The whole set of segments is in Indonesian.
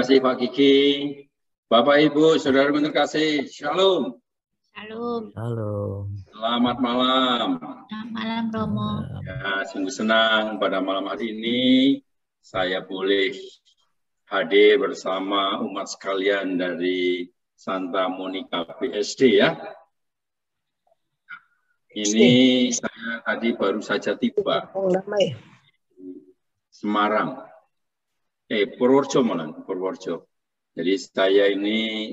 kasih Pak Kiki. Bapak Ibu, saudara terkasih, Shalom. Shalom. Halo. Selamat malam. Selamat malam Romo. Ya, sungguh senang pada malam hari ini saya boleh hadir bersama umat sekalian dari Santa Monica BSD ya. Ini saya tadi baru saja tiba Semarang. Purworejo malah, Purworejo. Jadi saya ini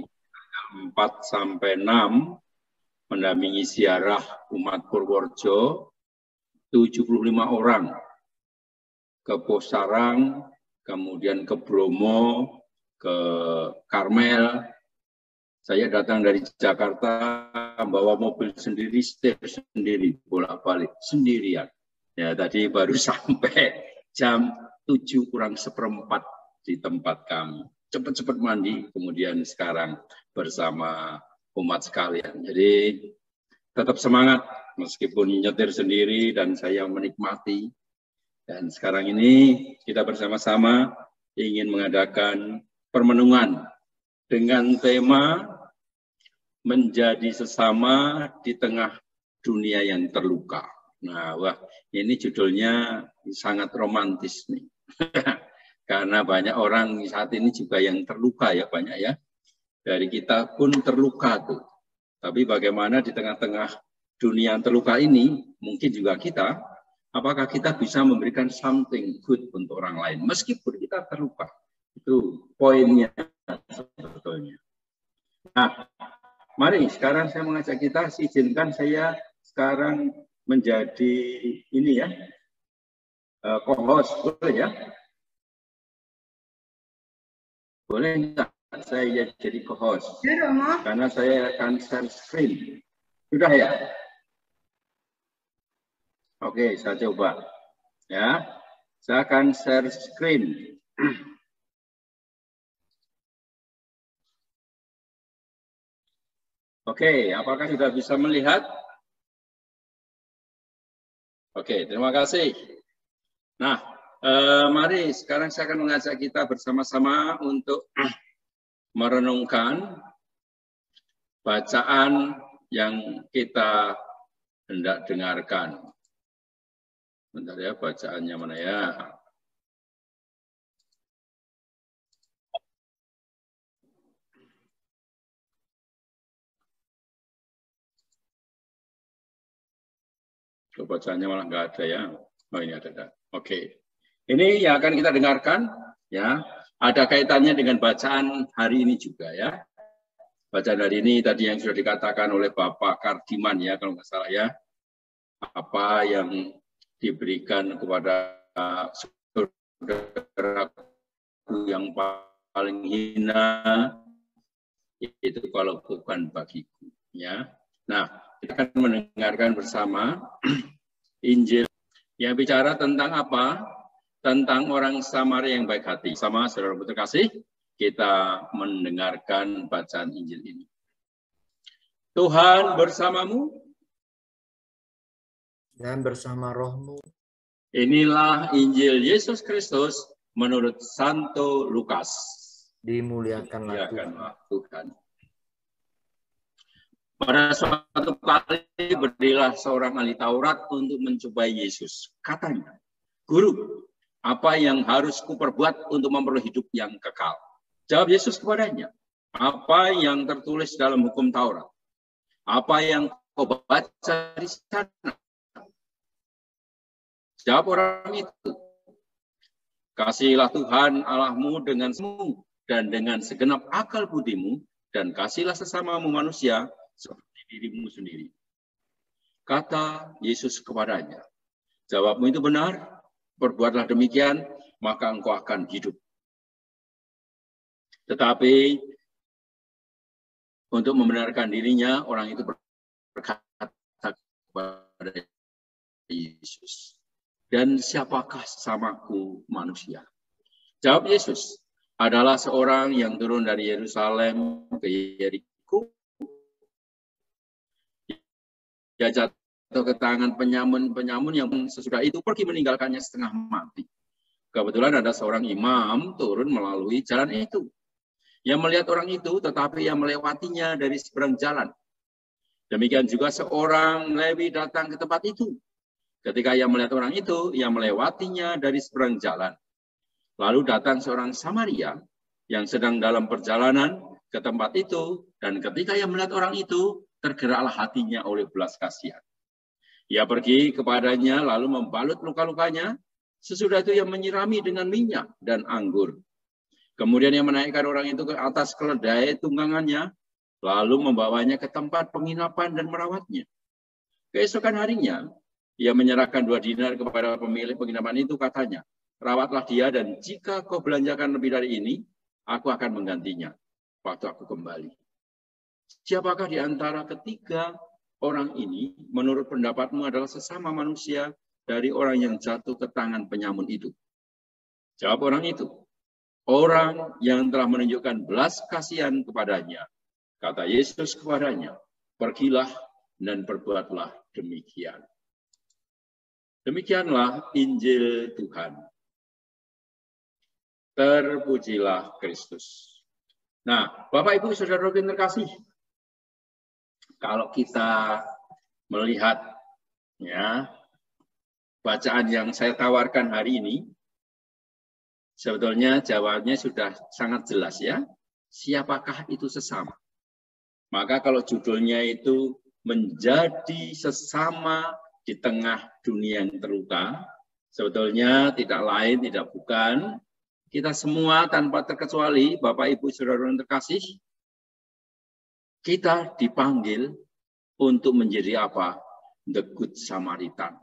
4 sampai 6 mendampingi ziarah umat Purworejo 75 orang ke Posarang, kemudian ke Bromo, ke Karmel. Saya datang dari Jakarta bawa mobil sendiri, setir sendiri, bolak-balik sendirian. Ya, tadi baru sampai jam 7 kurang seperempat di tempat kami. Cepat-cepat mandi, kemudian sekarang bersama umat sekalian. Jadi tetap semangat meskipun nyetir sendiri dan saya menikmati. Dan sekarang ini kita bersama-sama ingin mengadakan permenungan dengan tema menjadi sesama di tengah dunia yang terluka. Nah, wah, ini judulnya sangat romantis nih. Karena banyak orang saat ini juga yang terluka ya, banyak ya. Dari kita pun terluka tuh. Tapi bagaimana di tengah-tengah dunia yang terluka ini, mungkin juga kita, apakah kita bisa memberikan something good untuk orang lain, meskipun kita terluka. Itu poinnya sebetulnya. Nah, mari sekarang saya mengajak kita, izinkan saya sekarang menjadi ini ya, co-host, boleh ya? Boleh enggak saya jadi co-host? Karena saya akan share screen. Sudah ya? Oke, saya coba. Ya, saya akan share screen. Oke, apakah sudah bisa melihat? Oke, terima kasih. Nah, mari sekarang saya akan mengajak kita bersama-sama untuk merenungkan bacaan yang kita hendak dengarkan. Bentar ya, bacaannya mana ya? Bacaannya malah nggak ada ya. Oh, ini ada. Oke. Ini yang akan kita dengarkan ya. Ada kaitannya dengan bacaan hari ini juga ya. Bacaan hari ini tadi yang sudah dikatakan oleh Bapak Kardiman ya, kalau nggak salah ya. Apa yang diberikan kepada saudaraku yang paling hina itu kalau bukan bagiku ya. Nah, kita akan mendengarkan bersama Injil yang bicara tentang apa? Tentang orang Samaria yang baik hati. Sama saudara terkasih, kita mendengarkan bacaan Injil ini. Tuhan bersamamu. Dan bersama rohmu. Inilah Injil Yesus Kristus menurut Santo Lukas. Dimuliakanlah Tuhan. Pada suatu kali berdirilah seorang ahli Taurat untuk mencobai Yesus. Katanya, Guru, apa yang harus kuperbuat untuk memperoleh hidup yang kekal? Jawab Yesus kepadanya, apa yang tertulis dalam hukum Taurat? Apa yang kau baca di sana? Jawab orang itu, kasihilah Tuhan Allahmu dengan semu dan dengan segenap akal budimu, dan kasihlah sesamamu manusia seperti dirimu sendiri. Kata Yesus kepadanya, jawabmu itu benar, perbuatlah demikian, maka engkau akan hidup. Tetapi untuk membenarkan dirinya, orang itu berkata kepada Yesus, dan siapakah sesamaku manusia? Jawab Yesus, adalah seorang yang turun dari Yerusalem ke Yeriko. Dia jatuh ke tangan penyamun yang sesudah itu pergi meninggalkannya setengah mati. Kebetulan ada seorang imam turun melalui jalan itu. yang melihat orang itu, tetapi yang melewatinya dari seberang jalan. Demikian juga seorang Lewi datang ke tempat itu. Ketika ia melihat orang itu, ia melewatinya dari seberang jalan. Lalu datang seorang Samaria yang sedang dalam perjalanan ke tempat itu, dan ketika ia melihat orang itu, tergeraklah hatinya oleh belas kasihan. Ia pergi kepadanya, lalu membalut luka-lukanya. Sesudah itu ia menyirami dengan minyak dan anggur. Kemudian ia menaikkan orang itu ke atas keledai tunggangannya, lalu membawanya ke tempat penginapan dan merawatnya. Keesokan harinya, ia menyerahkan 2 dinar kepada pemilik penginapan itu, katanya, rawatlah dia, dan jika kau belanjakan lebih dari ini, aku akan menggantinya waktu aku kembali. Siapakah di antara ketiga orang ini menurut pendapatmu adalah sesama manusia dari orang yang jatuh ke tangan penyamun itu? Jawab orang itu, orang yang telah menunjukkan belas kasihan kepadanya. Kata Yesus kepadanya, pergilah dan perbuatlah demikian. Demikianlah Injil Tuhan. Terpujilah Kristus. Nah, Bapak Ibu Saudara yang terkasih, kalau kita melihat ya bacaan yang saya tawarkan hari ini, sebetulnya jawabannya sudah sangat jelas ya. Siapakah itu sesama? Maka kalau judulnya itu menjadi sesama di tengah dunia yang terluka, sebetulnya tidak lain, tidak bukan, kita semua tanpa terkecuali, Bapak Ibu Saudara yang terkasih, kita dipanggil untuk menjadi apa? The Good Samaritan.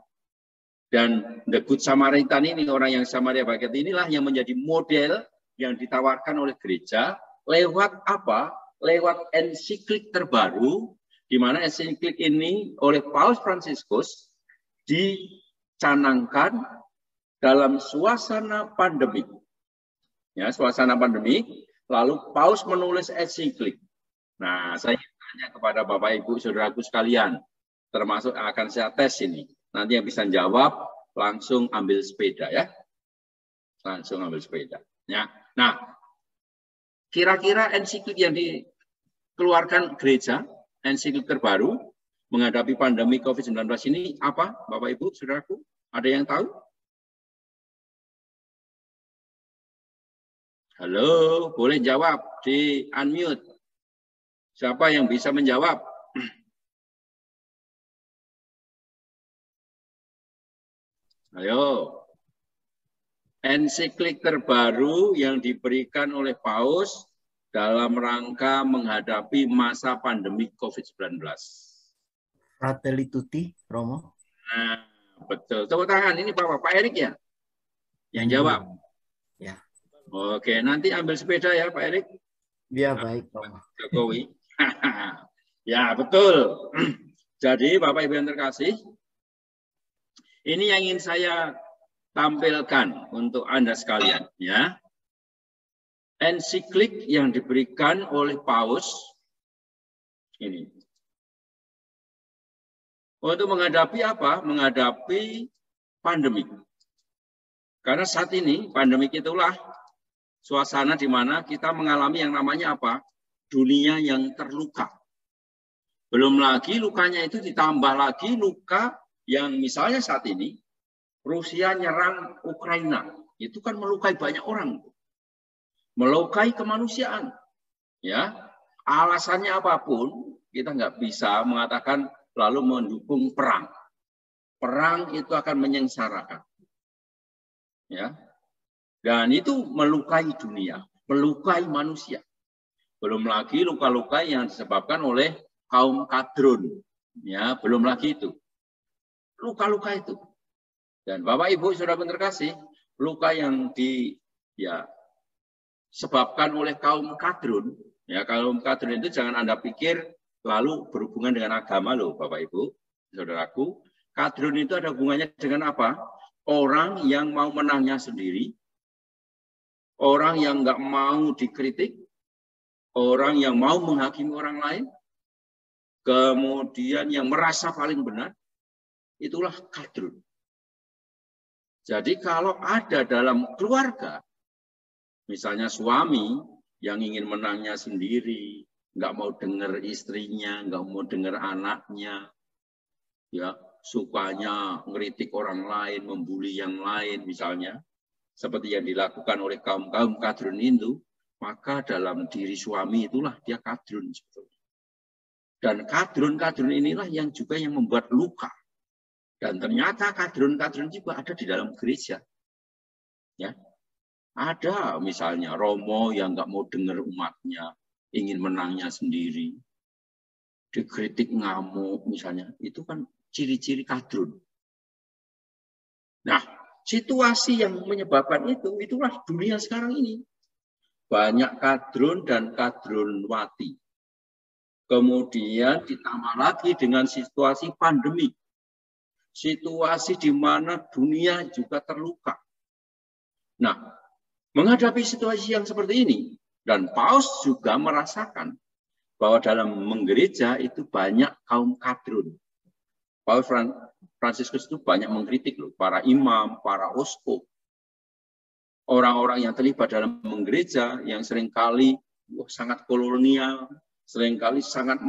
Dan The Good Samaritan ini, orang yang Samaria Bagian inilah yang menjadi model yang ditawarkan oleh gereja lewat apa? Lewat ensiklik terbaru, di mana ensiklik ini oleh Paus Fransiskus dicanangkan dalam suasana pandemik. Ya, suasana pandemik, lalu Paus menulis ensiklik. Nah, saya tanya kepada Bapak Ibu Saudaraku sekalian, termasuk akan saya tes ini. Nanti yang bisa jawab langsung ambil sepeda ya. Langsung ambil sepeda. Ya. Nah, kira-kira ensiklik yang dikeluarkan gereja, ensiklik terbaru menghadapi pandemi COVID-19 ini apa, Bapak Ibu Saudaraku? Ada yang tahu? Halo, boleh jawab di unmute. Siapa yang bisa menjawab? Ayo. Ensiklik terbaru yang diberikan oleh Paus dalam rangka menghadapi masa pandemi COVID-19. Fratelli Tutti, Romo. Nah, betul. Tepuk tangan. Ini Pak Erik ya? Yang jawab. Ya. Oke, nanti ambil sepeda ya Pak Erik. Ya, baik, Romo. Jokowi. Ya, betul. Jadi Bapak Ibu yang terkasih, ini yang ingin saya tampilkan untuk Anda sekalian ya. Ensiklik yang diberikan oleh Paus ini. Untuk menghadapi apa? Menghadapi pandemi. Karena saat ini pandemi itulah suasana di mana kita mengalami yang namanya apa? Dunia yang terluka. Belum lagi lukanya itu ditambah lagi luka yang misalnya saat ini Rusia nyerang Ukraina. Itu kan melukai banyak orang. Melukai kemanusiaan. Ya, alasannya apapun, kita nggak bisa mengatakan lalu mendukung perang. Perang itu akan menyengsarakan. Ya. Dan itu melukai dunia, melukai manusia. Belum lagi luka-luka yang disebabkan oleh kaum kadrun. Ya, belum lagi itu. Luka-luka itu. Dan Bapak Ibu Saudara terkasih, luka yang disebabkan oleh kaum kadrun. Ya, kaum kadrun itu jangan Anda pikir lalu berhubungan dengan agama loh, Bapak Ibu, Saudaraku. Kadrun itu ada hubungannya dengan apa? Orang yang mau menangnya sendiri, orang yang nggak mau dikritik, orang yang mau menghakimi orang lain, kemudian yang merasa paling benar, itulah kadrun. Jadi kalau ada dalam keluarga, misalnya suami yang ingin menangnya sendiri, nggak mau dengar istrinya, nggak mau dengar anaknya, ya sukanya ngeritik orang lain, membuli yang lain misalnya, seperti yang dilakukan oleh kaum-kaum kadrun itu, maka dalam diri suami itulah dia kadrun sebetulnya. Dan kadrun-kadrun inilah yang juga yang membuat luka. Dan ternyata kadrun-kadrun juga ada di dalam gereja. Ya, ada misalnya Romo yang nggak mau dengar umatnya, ingin menangnya sendiri, dikritik ngamuk misalnya, itu kan ciri-ciri kadrun. Nah, situasi yang menyebabkan itu, itulah dunia sekarang ini. Banyak kadrun dan kadrunwati. Kemudian ditambah lagi dengan situasi pandemi. Situasi di mana dunia juga terluka. Nah, menghadapi situasi yang seperti ini, dan Paus juga merasakan bahwa dalam menggereja itu banyak kaum kadrun. Paus Fransiskus itu banyak mengkritik loh, para imam, para uskup, orang-orang yang terlibat dalam menggereja yang seringkali sangat kolonial, seringkali sangat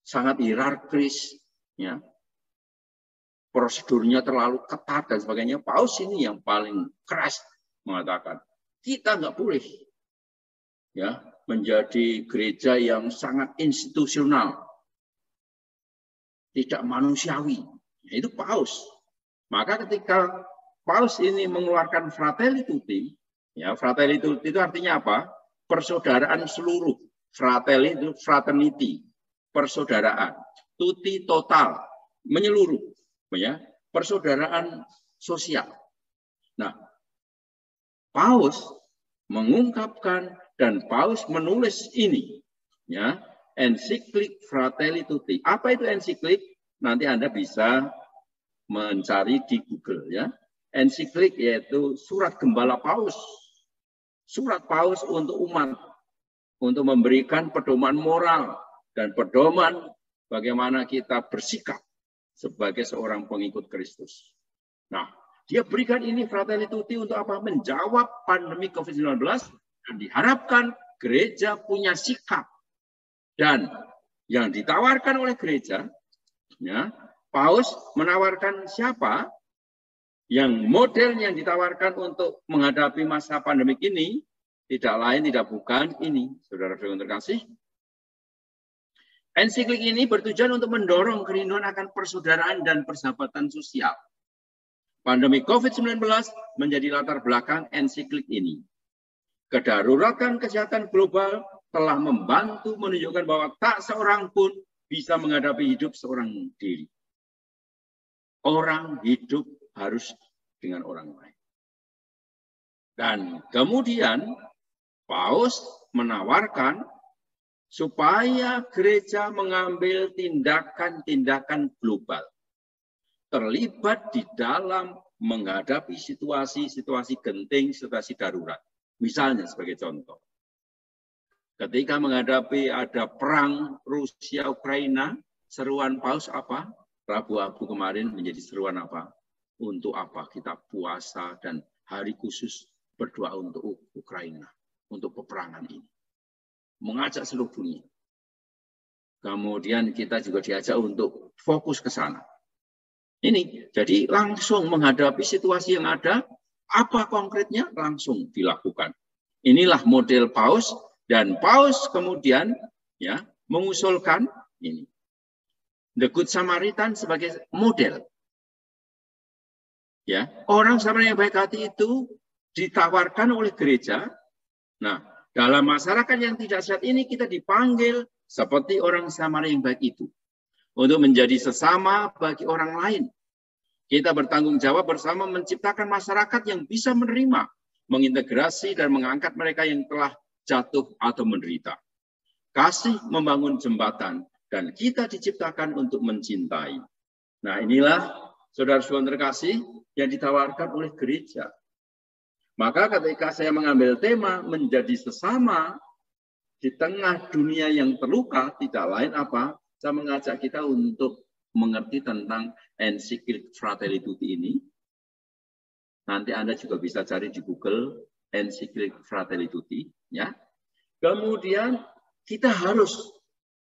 sangat hierarkis, ya. Prosedurnya terlalu ketat dan sebagainya. Paus ini yang paling keras mengatakan, kita nggak boleh ya menjadi gereja yang sangat institusional, tidak manusiawi. Itu Paus. Maka ketika Paus ini mengeluarkan Fratelli Tutti, ya Fratelli Tutti itu artinya apa? Persaudaraan seluruh. Fratelli itu fraternity, persaudaraan. Tutti total, menyeluruh. Ya, persaudaraan sosial. Nah, Paus mengungkapkan dan Paus menulis ini, ya, ensiklik Fratelli Tutti. Apa itu ensiklik? Nanti Anda bisa mencari di Google, ya. Ensiklik yaitu surat gembala Paus, surat Paus untuk umat, untuk memberikan pedoman moral dan pedoman bagaimana kita bersikap sebagai seorang pengikut Kristus. Nah, dia berikan ini Fratelli Tutti untuk apa? Menjawab pandemi COVID-19 dan diharapkan gereja punya sikap. Dan yang ditawarkan oleh gereja, ya, Paus menawarkan siapa? Yang model yang ditawarkan untuk menghadapi masa pandemik ini tidak lain, tidak bukan ini, saudara-saudara terkasih. Ensiklik ini bertujuan untuk mendorong kerinduan akan persaudaraan dan persahabatan sosial. Pandemi COVID-19 menjadi latar belakang ensiklik ini. Kedaruratan kesehatan global telah membantu menunjukkan bahwa tak seorang pun bisa menghadapi hidup seorang diri. Orang hidup harus dengan orang lain. Dan kemudian Paus menawarkan supaya gereja mengambil tindakan-tindakan global, terlibat di dalam menghadapi situasi-situasi genting, situasi darurat. Misalnya sebagai contoh, ketika menghadapi ada perang Rusia-Ukraina, seruan Paus apa? Rabu-Abu kemarin menjadi seruan apa? Untuk apa kita puasa dan hari khusus berdoa untuk Ukraina, untuk peperangan ini. Mengajak seluruh dunia. Kemudian kita juga diajak untuk fokus ke sana. Ini, jadi langsung menghadapi situasi yang ada, apa konkretnya langsung dilakukan. Inilah model Paus, dan Paus kemudian ya mengusulkan ini. The Good Samaritan sebagai model. Ya, orang Samaritan yang baik hati itu ditawarkan oleh gereja. Nah, dalam masyarakat yang tidak sehat ini kita dipanggil seperti orang Samaria yang baik itu. Untuk menjadi sesama bagi orang lain. Kita bertanggung jawab bersama menciptakan masyarakat yang bisa menerima, mengintegrasi dan mengangkat mereka yang telah jatuh atau menderita. Kasih membangun jembatan dan kita diciptakan untuk mencintai. Nah inilah saudara-saudara terkasih yang ditawarkan oleh gereja. Maka ketika saya mengambil tema menjadi sesama di tengah dunia yang terluka, tidak lain apa? Saya mengajak kita untuk mengerti tentang ensiklik Fratelli Tutti ini. Nanti Anda juga bisa cari di Google ensiklik Fratelli Tutti, ya. Kemudian kita harus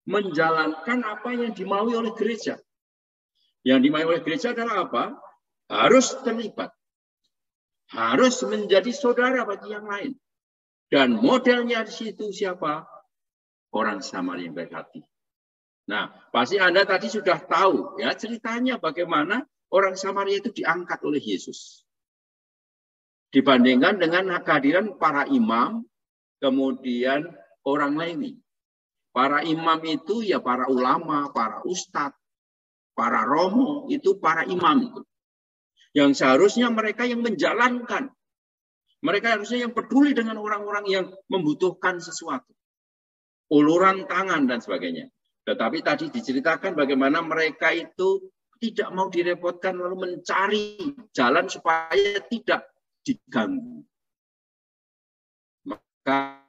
menjalankan apa yang dimaui oleh gereja. Yang dimaui oleh gereja adalah apa? Harus terlibat. Harus menjadi saudara bagi yang lain. Dan modelnya di situ siapa? Orang Samaria yang baik hati. Nah, pasti Anda tadi sudah tahu ya ceritanya bagaimana orang Samaria itu diangkat oleh Yesus. Dibandingkan dengan kehadiran para imam, kemudian orang Lewi. Para imam itu ya para ulama, para ustadz, para romo, itu para imam itu. Yang seharusnya mereka yang menjalankan. Mereka harusnya yang peduli dengan orang-orang yang membutuhkan sesuatu. Uluran tangan dan sebagainya. Tetapi tadi diceritakan bagaimana mereka itu tidak mau direpotkan lalu mencari jalan supaya tidak diganggu. Maka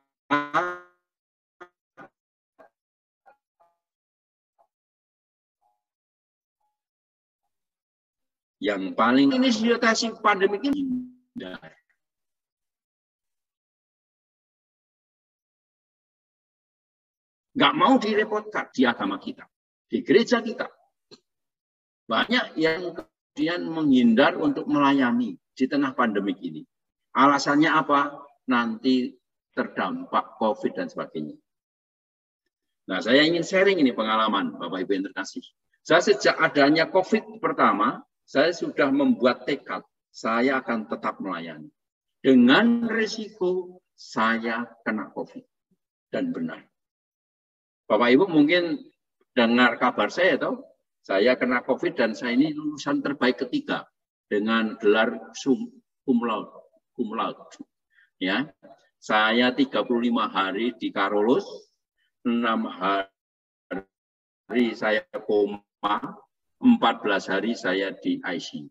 yang paling ini situasi pandemi ini nggak mau direpotkan di agama kita, di gereja kita. Banyak yang kemudian menghindar untuk melayani di tengah pandemik ini. Alasannya apa? Nanti terdampak COVID dan sebagainya. Nah, saya ingin sharing ini pengalaman Bapak Ibu yang terkasih. Saya sejak adanya COVID pertama, saya sudah membuat tekad, saya akan tetap melayani. Dengan risiko saya kena COVID. Dan benar. Bapak Ibu mungkin dengar kabar saya, tahu? Saya kena COVID dan saya ini lulusan terbaik ketiga dengan gelar cum laude. Ya, saya 35 hari di Karolus, 6 hari saya koma, 14 hari saya di ICU.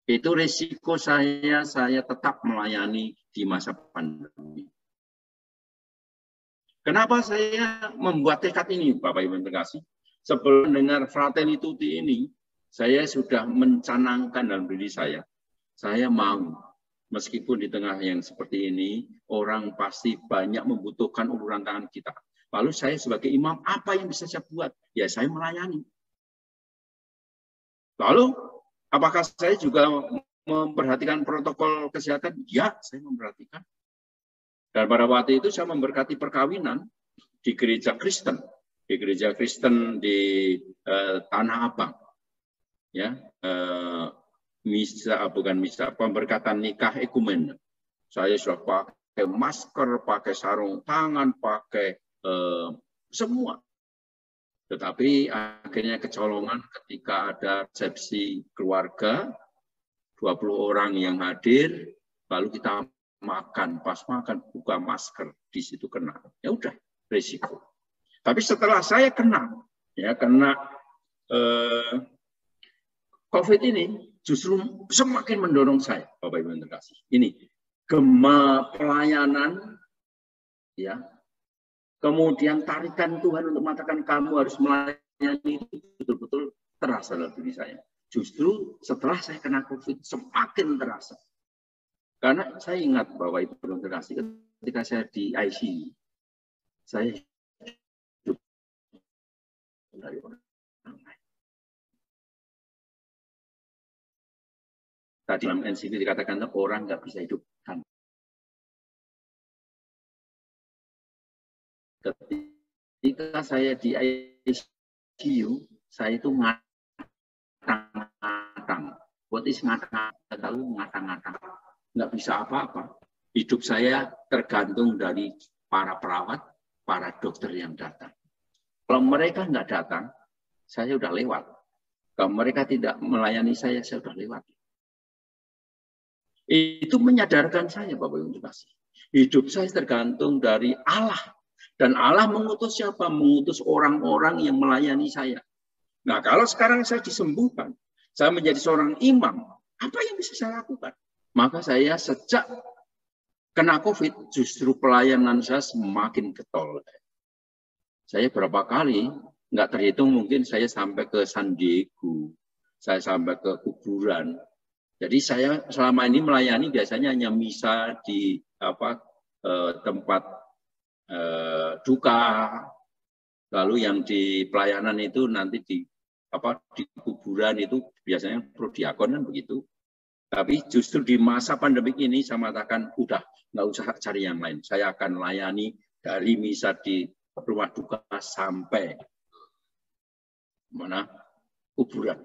Itu risiko saya tetap melayani di masa pandemi. Kenapa saya membuat tekad ini, Bapak Ibu yang terkasih? Sebelum dengar Fratelli Tutti ini, saya sudah mencanangkan dalam diri saya mau, meskipun di tengah yang seperti ini, orang pasti banyak membutuhkan uluran tangan kita. Lalu saya sebagai imam, apa yang bisa saya buat? Ya, saya melayani. Lalu, apakah saya juga memperhatikan protokol kesehatan? Ya, saya memperhatikan. Dan pada waktu itu saya memberkati perkawinan di gereja Kristen. Di gereja Kristen di Tanah Abang. Ya, pemberkatan nikah ekumen. Saya sudah pakai masker, pakai sarung tangan, pakai semua. Tetapi akhirnya kecolongan ketika ada resepsi keluarga, 20 orang yang hadir, lalu kita makan, pas makan buka masker, di situ kena. Ya udah, risiko. Tapi setelah saya kena COVID ini, justru semakin mendorong saya, Bapak Ibu yang terkasih. Ini gema pelayanan, ya. Kemudian tarikan Tuhan untuk mengatakan kamu harus melayani itu betul-betul terasa dalam diri saya. Justru setelah saya kena COVID semakin terasa. Karena saya ingat Bapak Ibu yang terkasih, ketika saya di ICU, saya hidup dari orang lain. Tadi dalam NCV dikatakan orang nggak bisa hidup tanpa. Ketika saya di ICU, saya itu ngatang-ngatang. What is ngatang-ngatang? Tahu ngatang-ngatang. Nggak bisa apa-apa. Hidup saya tergantung dari para perawat, para dokter yang datang. Kalau mereka nggak datang, saya sudah lewat. Kalau mereka tidak melayani saya sudah lewat. Itu menyadarkan saya, Bapak Ibu terkasih. Hidup saya tergantung dari Allah. Dan Allah mengutus siapa? Mengutus orang-orang yang melayani saya. Nah, kalau sekarang saya disembuhkan, saya menjadi seorang imam, apa yang bisa saya lakukan? Maka saya sejak kena COVID, justru pelayanan saya semakin getol. Saya berapa kali, nggak terhitung mungkin saya sampai ke San Diego, saya sampai ke kuburan. Jadi saya selama ini melayani biasanya hanya misa di tempat duka. Lalu yang di pelayanan itu nanti di kuburan itu biasanya prodiakon kan begitu. Tapi justru di masa pandemi ini saya mengatakan udah nggak usah cari yang lain. Saya akan layani dari misa di rumah duka sampai mana kuburan.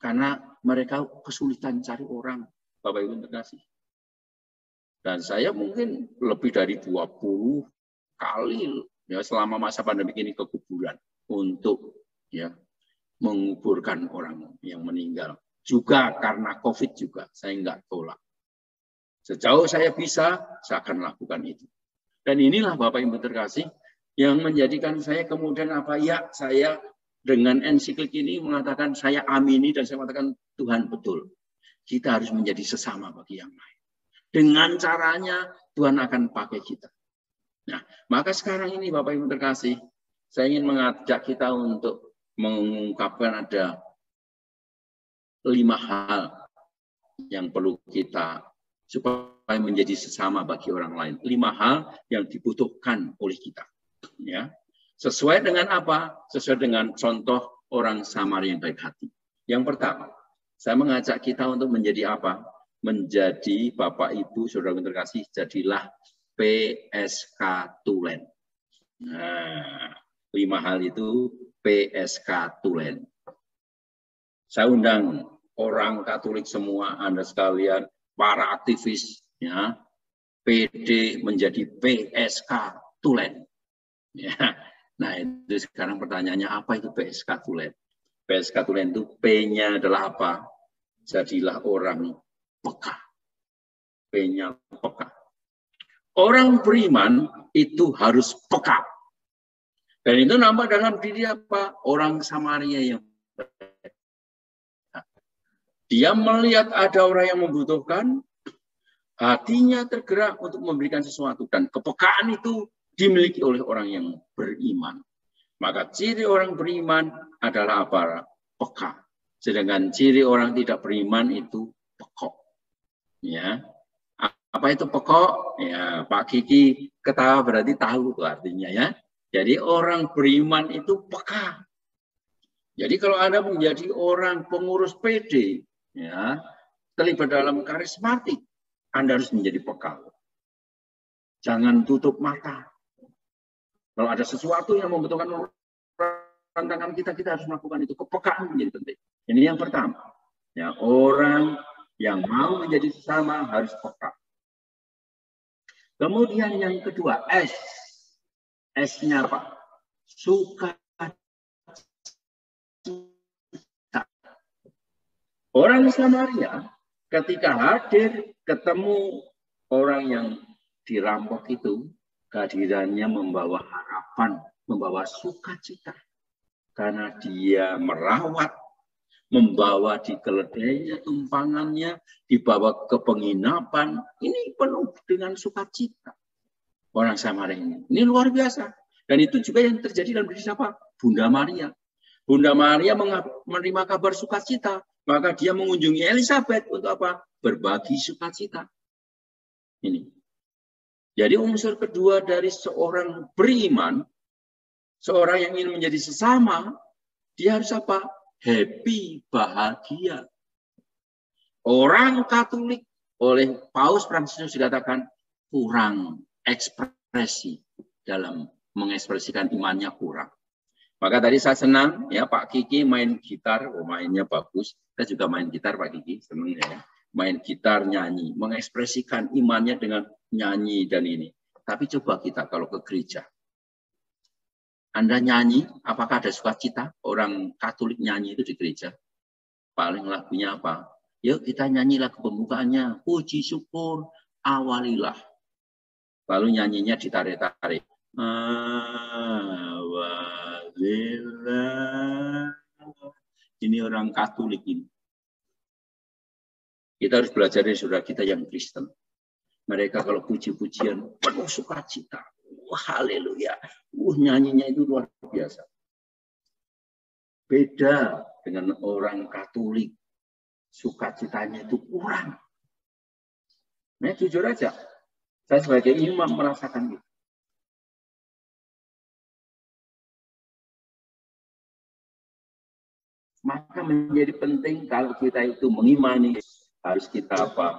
Karena mereka kesulitan cari orang, Bapak Ibu terkasih. Dan saya mungkin lebih dari 20 kali ya selama masa pandemi ini ke kuburan untuk ya menguburkan orang yang meninggal. Juga karena COVID juga, saya nggak tolak. Sejauh saya bisa, saya akan lakukan itu. Dan inilah Bapak Ibu terkasih, yang menjadikan saya kemudian saya dengan ensiklik ini mengatakan, saya amini dan saya mengatakan, Tuhan betul. Kita harus menjadi sesama bagi yang lain. Dengan caranya, Tuhan akan pakai kita. Nah, maka sekarang ini Bapak Ibu terkasih, saya ingin mengajak kita untuk mengungkapkan ada 5 hal yang perlu kita supaya menjadi sesama bagi orang lain. 5 hal yang dibutuhkan oleh kita. Ya. Sesuai dengan apa? Sesuai dengan contoh orang Samaria yang baik hati. Yang pertama, saya mengajak kita untuk menjadi apa? Menjadi Bapak Ibu, Saudara terkasih, jadilah PSK Tulen. Nah, 5 hal itu PSK Tulen. Saya undang orang Katolik semua, Anda sekalian, para aktivis, ya, PD menjadi PSK Tulen. Ya. Nah, itu sekarang pertanyaannya, apa itu PSK Tulen? PSK Tulen itu P-nya adalah apa? Jadilah orang peka. P-nya peka. Orang beriman itu harus peka. Dan itu nampak dalam diri apa? Orang Samaria yang dia melihat ada orang yang membutuhkan, hatinya tergerak untuk memberikan sesuatu. Dan kepekaan itu dimiliki oleh orang yang beriman. Maka ciri orang beriman adalah apa? Peka. Sedangkan ciri orang tidak beriman itu pekok. Ya. Apa itu pekok? Ya, Pak Kiki ketawa berarti tahu itu artinya ya. Jadi orang beriman itu peka. Jadi kalau Anda menjadi orang pengurus PD, ya, terlibat dalam karismatik, Anda harus menjadi peka. Jangan tutup mata. Kalau ada sesuatu yang membutuhkan tantangan kita harus melakukan itu. Kepekaan menjadi penting. Ini yang pertama. Ya, orang yang mau menjadi sesama harus peka. Kemudian yang kedua, S. S-nya apa? Suka. Orang Samaria ketika hadir ketemu orang yang dirampok itu, kehadirannya membawa harapan, membawa sukacita. Karena dia merawat, membawa di keledainya, tumpangannya, dibawa ke penginapan. Ini penuh dengan sukacita. Orang Samaria ini luar biasa. Dan itu juga yang terjadi dalam diri siapa? Bunda Maria. Bunda Maria menerima kabar sukacita. Maka dia mengunjungi Elizabeth untuk apa? Berbagi sukacita. Ini. Jadi unsur kedua dari seorang beriman, seorang yang ingin menjadi sesama, dia harus apa? Happy, bahagia. Orang Katolik oleh Paus Fransiskus dikatakan kurang ekspresi dalam mengekspresikan imannya kurang. Maka tadi saya senang ya Pak Kiki main gitar, mainnya bagus. Saya juga main gitar Pak Kiki, senang ya. Main gitar, nyanyi, mengekspresikan imannya dengan nyanyi dan ini. Tapi coba kita kalau ke gereja. Anda nyanyi, apakah ada sukacita? Orang Katolik nyanyi itu di gereja. Paling lagunya apa? Yuk kita nyanyi lagu pembukaannya. Puji syukur, awalilah. Lalu nyanyinya ditarik-tarik. Ini orang Katolik ini. Kita harus belajar dari saudara kita yang Kristen. Mereka kalau puji-pujian penuh sukacita. Haleluya. Nyanyinya itu luar biasa. Beda dengan orang Katolik. Sukacitanya itu kurang. Nah, jujur aja. Saya sebagai imam merasakan itu. Maka menjadi penting kalau kita itu mengimani, harus kita apa?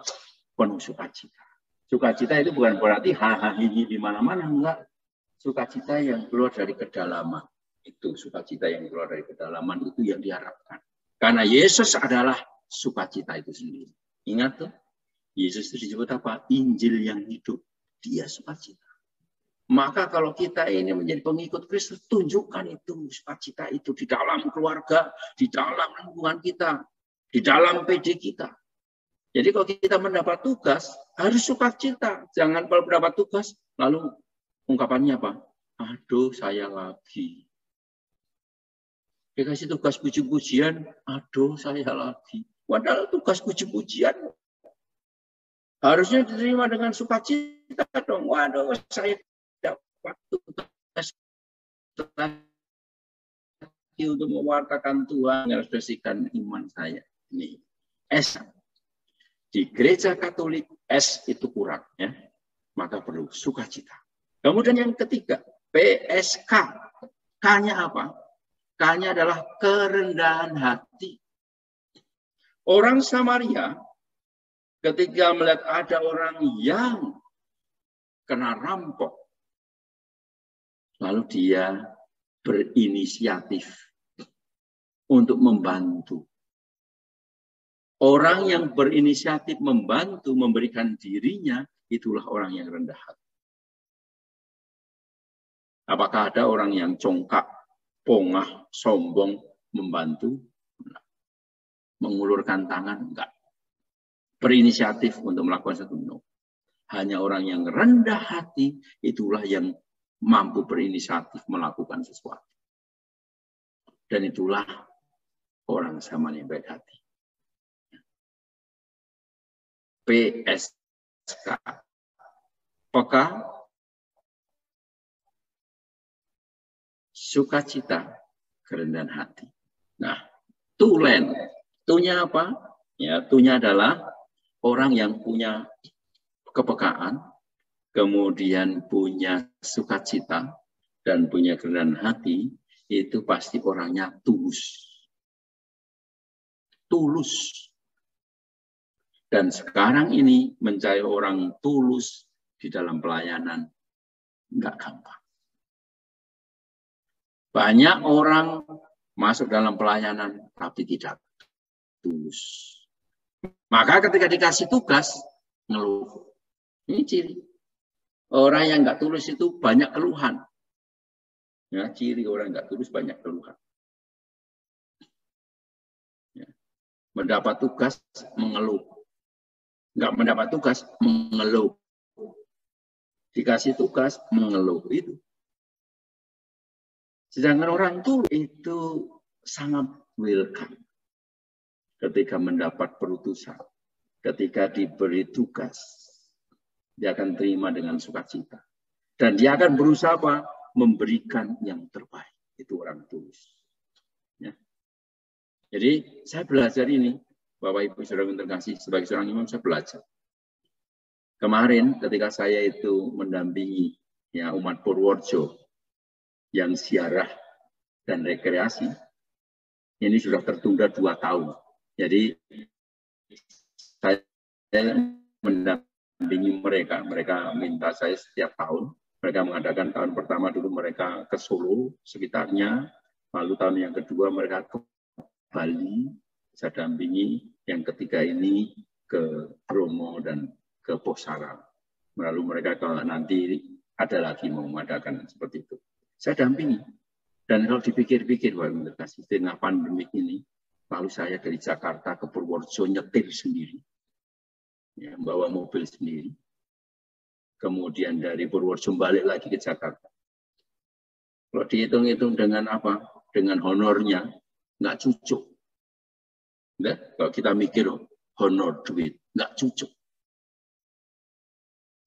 Penuh sukacita. Sukacita itu bukan berarti hahaha di mana-mana, enggak. Sukacita yang keluar dari kedalaman. Itu sukacita yang keluar dari kedalaman itu yang diharapkan. Karena Yesus adalah sukacita itu sendiri. Ingat tuh, Yesus itu disebut apa? Injil yang hidup. Dia sukacita. Maka kalau kita ini menjadi pengikut Kristus, tunjukkan itu sukacita itu di dalam keluarga, di dalam lingkungan kita, di dalam PD kita. Jadi kalau kita mendapat tugas, harus sukacita. Jangan kalau mendapat tugas, lalu ungkapannya apa? Aduh, saya lagi. Dikasih tugas puji-pujian, aduh, saya lagi. Padahal tugas puji-pujian harusnya diterima dengan sukacita dong. Waduh, saya dapat tugas untuk mewartakan Tuhan, mengekspresikan iman saya. Ini S. Di gereja Katolik S itu kurang, ya. Maka perlu sukacita. Kemudian yang ketiga, PSK. K-nya apa? K-nya adalah kerendahan hati. Orang Samaria ketika melihat ada orang yang kena rampok, lalu dia berinisiatif untuk membantu. Orang yang berinisiatif membantu, memberikan dirinya, itulah orang yang rendah hati. Apakah ada orang yang congkak, pongah, sombong, membantu? Enggak. Mengulurkan tangan? Enggak. Berinisiatif untuk melakukan sesuatu? No. Hanya orang yang rendah hati, itulah yang mampu berinisiatif melakukan sesuatu. Dan itulah orang Samaria yang baik hati. PSK. Peka, sukacita, kerendahan hati. Nah, tulen. Tunya apa? Ya, tunya adalah orang yang punya kepekaan, kemudian punya sukacita, dan punya kerendahan hati, itu pasti orangnya tulus. Tulus. Dan sekarang ini mencari orang tulus di dalam pelayanan nggak gampang. Banyak orang masuk dalam pelayanan tapi tidak tulus. Maka ketika dikasih tugas, ngeluh. Ini ciri. Orang yang nggak tulus itu banyak keluhan. Ya, ciri orang nggak tulus banyak keluhan. Ya. Mendapat tugas, mengeluh. Nggak mendapat tugas, mengeluh. Dikasih tugas, mengeluh. Itu. Sedangkan orang tulus itu sangat welcome. Ketika mendapat perutusan, ketika diberi tugas, dia akan terima dengan sukacita. Dan dia akan berusaha apa? Memberikan yang terbaik. Itu orang tulus. Ya. Jadi saya belajar ini. Bapak Ibu Saudara yang terkasih, sebagai seorang imam saya belajar. Kemarin ketika saya itu mendampingi ya, umat Purworejo yang ziarah dan rekreasi, ini sudah tertunda 2 tahun. Jadi saya mendampingi mereka. Mereka minta saya setiap tahun. Mereka mengadakan tahun pertama dulu mereka ke Solo sekitarnya. Lalu tahun yang kedua mereka ke Bali. Saya dampingi, yang ketiga ini ke Bromo dan ke Posara. Lalu mereka kalau nanti ada lagi mau mengadakan seperti itu. Saya dampingi. Dan kalau dipikir-pikir, wah terkasih di tengah pandemik ini, lalu saya dari Jakarta ke Purworejo nyetir sendiri. Ya, bawa mobil sendiri. Kemudian dari Purworejo balik lagi ke Jakarta. Kalau dihitung-hitung dengan apa? Dengan honornya, nggak cucuk. Nah, kalau kita mikir honor duit, nggak cucuk.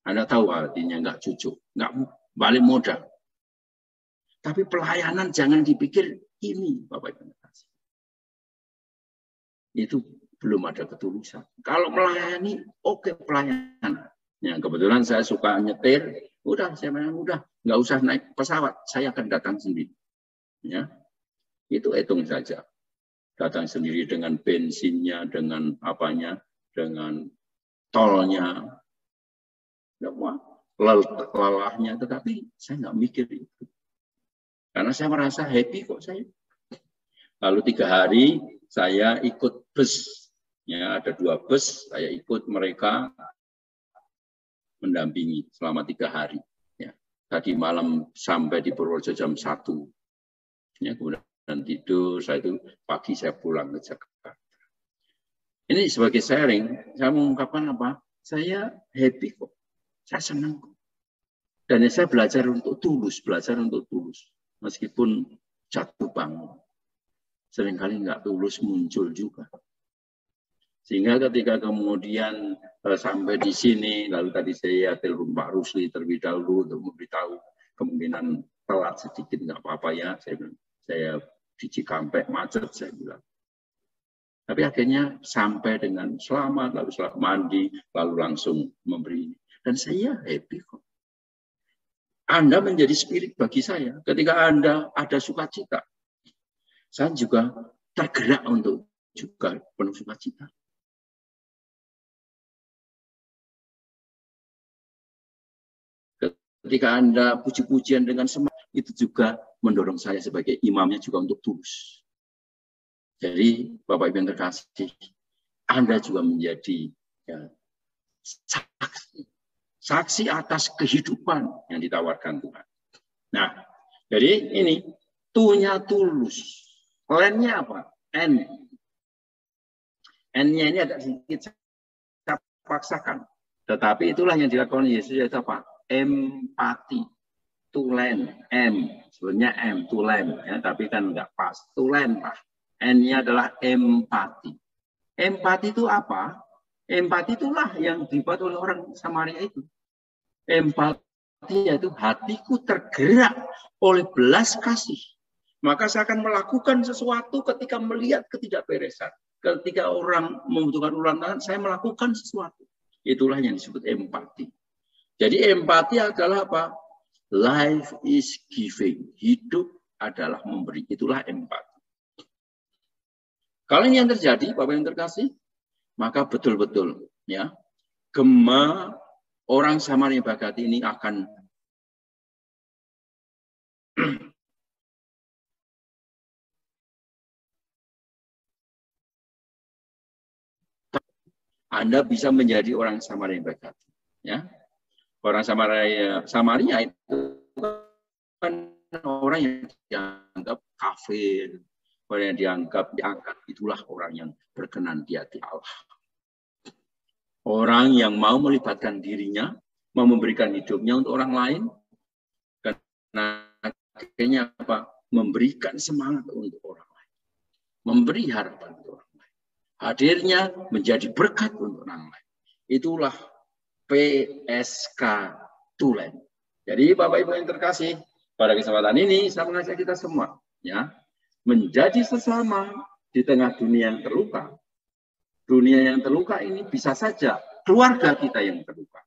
Anda tahu artinya nggak cucuk, nggak balik modal. Tapi pelayanan jangan dipikir ini, Bapak Ibu. Itu belum ada ketulusan. Kalau melayani, oke pelayanan. Ya, kebetulan saya suka nyetir, udah saya bilang udah nggak usah naik pesawat, saya akan datang sendiri. Ya, itu hitung saja. Datang sendiri dengan bensinnya, dengan apanya, dengan tolnya, lelahnya, tetapi saya nggak mikir itu. Karena saya merasa happy kok saya. Lalu 3 hari saya ikut bus. Ya, ada 2 bus, saya ikut mereka mendampingi selama 3 hari. Ya. Tadi malam sampai di Purworejo jam 1. Ya, kemudian tidur, saya itu pagi saya pulang ke Jakarta. Ini sebagai sharing, saya mengungkapkan apa? Saya happy kok, saya senang kok. Dan saya belajar untuk tulus, meskipun jatuh bangun. Seringkali nggak tulus muncul juga. Sehingga ketika kemudian sampai di sini, lalu tadi saya telepon Pak Rusli terlebih dahulu untuk memberitahu kemungkinan telat sedikit nggak apa-apa ya. Saya di Cikampek macet, saya bilang. Tapi akhirnya sampai dengan selamat, lalu setelah mandi, lalu langsung memberi ini. Dan saya happy kok. Anda menjadi spirit bagi saya. Ketika Anda ada sukacita, saya juga tergerak untuk juga penuh sukacita. Ketika Anda puji-pujian dengan semangat, itu juga mendorong saya sebagai imamnya juga untuk tulus. Jadi, Bapak Ibu yang terkasih, Anda juga menjadi ya, saksi atas kehidupan yang ditawarkan Tuhan. Nah, jadi ini, tunya tulus. N-nya apa? N. N-nya ini agak sedikit saya paksakan. Tetapi itulah yang dilakukan Yesus, yaitu apa? Empati, tulen, M, sebenarnya M, tulen, ya, tapi kan enggak pas, tulen, Pak. N-nya adalah empati. Empati itu apa? Empati itulah yang dibuat oleh orang Samaria itu. Empati yaitu hatiku tergerak oleh belas kasih. Maka saya akan melakukan sesuatu ketika melihat ketidakberesan. Ketika orang membutuhkan ulasan, saya melakukan sesuatu. Itulah yang disebut empati. Jadi empati adalah apa? Life is giving. Hidup adalah memberi. Itulah empati. Kalau ini yang terjadi, Bapak yang terkasih, maka betul-betul ya gema orang Samaria Bagat ini akan Anda bisa menjadi orang Samaria Bagat. Ya. Orang Samaria itu kan orang yang dianggap kafir, orang yang diangkat, itulah orang yang berkenan di hati Allah. Orang yang mau melibatkan dirinya, mau memberikan hidupnya untuk orang lain, karena akhirnya apa? Memberikan semangat untuk orang lain, memberi harapan untuk orang lain, hadirnya menjadi berkat untuk orang lain. Itulah PSK Tulen. Jadi Bapak Ibu yang terkasih, pada kesempatan ini saya mengajak kita semua ya menjadi sesama di tengah dunia yang terluka. Dunia yang terluka ini bisa saja keluarga kita yang terluka.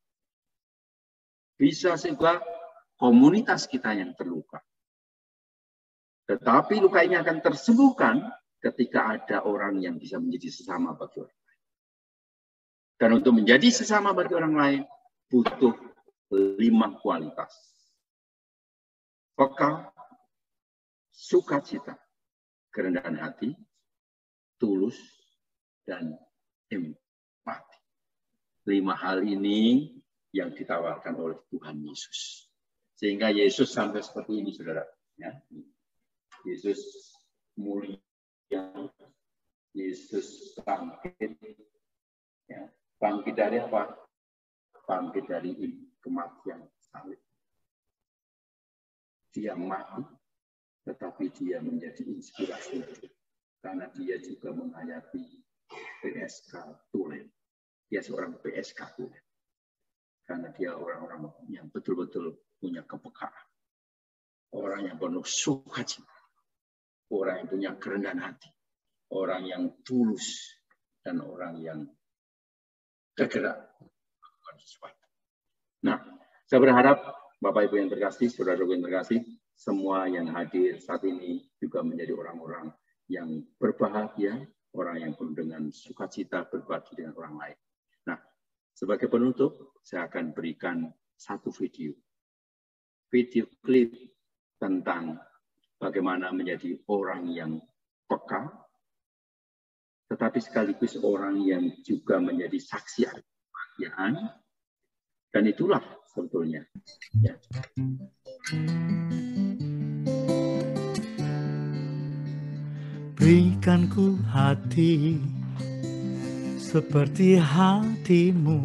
Bisa juga komunitas kita yang terluka. Tetapi luka ini akan tersembuhkan ketika ada orang yang bisa menjadi sesama bagi orang lain. Dan untuk menjadi sesama bagi orang lain, butuh 5 kualitas. Peka, sukacita, kerendahan hati, tulus, dan empati. 5 hal ini yang ditawarkan oleh Tuhan Yesus. Sehingga Yesus sampai seperti ini, saudara. Ya. Yesus mulia, Yesus bangkit. Ya. Bangkit dari apa? Bangkit dari kematian salib. Dia mati, tetapi dia menjadi inspirasi. Karena dia juga menghayati PSK Tulen. Dia seorang PSK Tulen. Karena dia orang-orang yang betul-betul punya kepekaan. Orang yang penuh sukacita. Orang yang punya kerendahan hati. Orang yang tulus. Dan orang yang tergerak melakukan sesuatu. Nah, saya berharap Bapak Ibu yang terkasih, Saudara-saudara yang terkasih, semua yang hadir saat ini juga menjadi orang-orang yang berbahagia, orang yang penuh dengan sukacita berbagi dengan orang lain. Nah, sebagai penutup, saya akan berikan satu video klip tentang bagaimana menjadi orang yang peka, tetapi sekaligus orang yang juga menjadi saksi kebahagiaan, dan itulah sebetulnya. Ya. Berikan ku hati seperti hatimu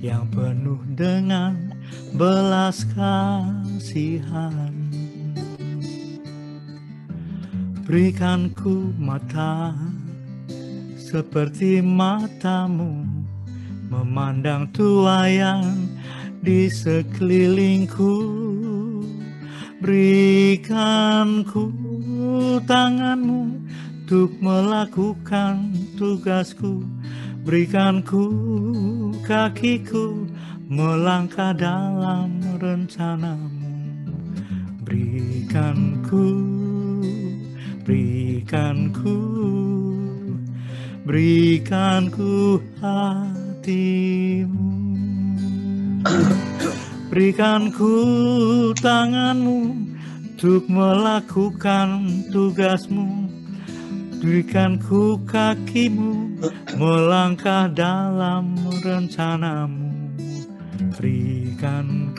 yang penuh dengan belas kasihan. Berikan ku mata seperti matamu memandang tuayan di sekelilingku. Berikan ku tanganmu untuk melakukan tugasku. Berikan ku kakiku melangkah dalam rencanamu. Berikan ku hatimu. Berikan ku tanganmu untuk melakukan tugasmu. Berikan ku kakimu melangkah dalam rencanamu. Berikan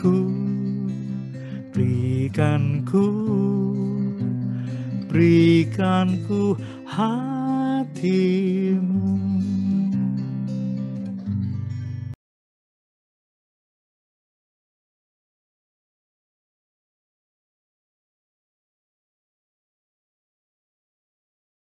ku hatimu.